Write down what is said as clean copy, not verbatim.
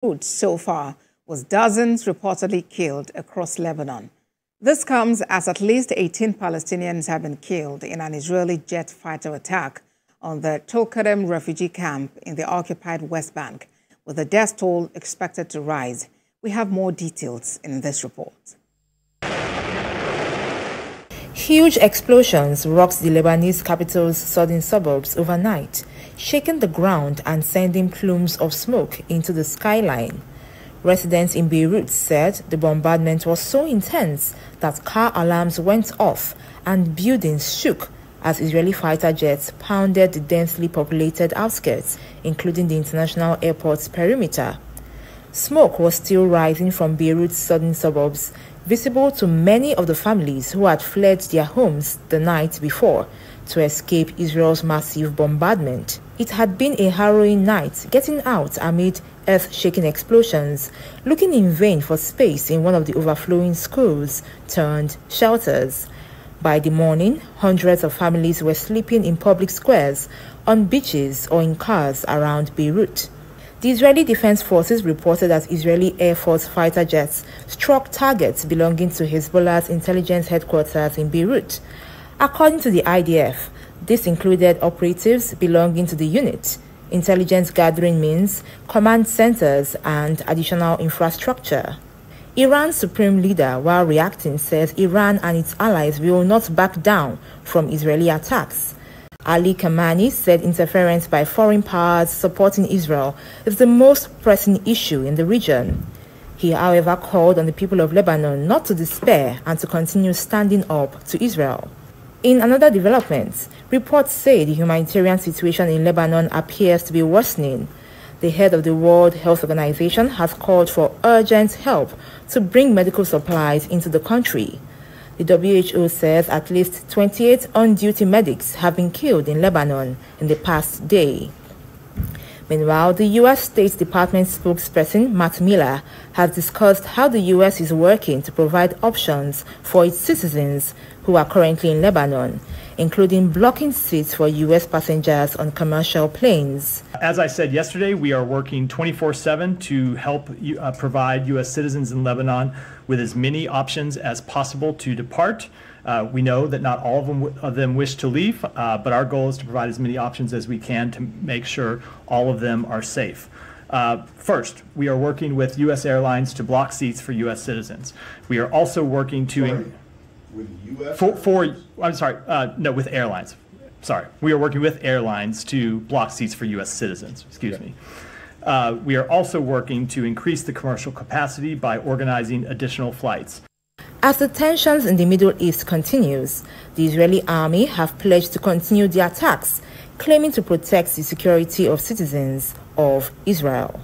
Beirut so far, with dozens reportedly killed across Lebanon. This comes as at least 18 Palestinians have been killed in an Israeli jet fighter attack on the Tulkarem refugee camp in the occupied West Bank, with the death toll expected to rise. We have more details in this report. Huge explosions rocked the Lebanese capital's southern suburbs overnight, shaking the ground and sending plumes of smoke into the skyline. Residents in Beirut said the bombardment was so intense that car alarms went off and buildings shook as Israeli fighter jets pounded the densely populated outskirts, including the international airport's perimeter. Smoke was still rising from Beirut's southern suburbs, visible to many of the families who had fled their homes the night before to escape Israel's massive bombardment. It had been a harrowing night getting out amid earth-shaking explosions, looking in vain for space in one of the overflowing schools turned shelters. By the morning, hundreds of families were sleeping in public squares, on beaches or in cars around Beirut. The Israeli Defense Forces reported that Israeli Air Force fighter jets struck targets belonging to Hezbollah's intelligence headquarters in Beirut. According to the IDF, this included operatives belonging to the unit, intelligence gathering means, command centers, and additional infrastructure. Iran's supreme leader, while reacting, says Iran and its allies will not back down from Israeli attacks. Ali Khamenei said interference by foreign powers supporting Israel is the most pressing issue in the region. He, however, called on the people of Lebanon not to despair and to continue standing up to Israel. In another development, reports say the humanitarian situation in Lebanon appears to be worsening. The head of the World Health Organization has called for urgent help to bring medical supplies into the country. The WHO says at least 28 on-duty medics have been killed in Lebanon in the past day. Meanwhile, the U.S. State Department spokesperson Matt Miller has discussed how the U.S. is working to provide options for its citizens who are currently in Lebanon, including blocking seats for U.S. passengers on commercial planes. As I said yesterday, we are working 24/7 to help provide U.S. citizens in Lebanon with as many options as possible to depart. We know that not all of them wish to leave, but our goal is to provide as many options as we can to make sure all of them are safe. First, we are working with U.S. airlines to block seats for U.S. citizens. We are also working to... With U.S. with airlines. Sorry, we are working with airlines to block seats for U.S. citizens. Excuse me. We are also working to increase the commercial capacity by organizing additional flights. As the tensions in the Middle East continues, the Israeli army have pledged to continue the attacks, claiming to protect the security of citizens of Israel.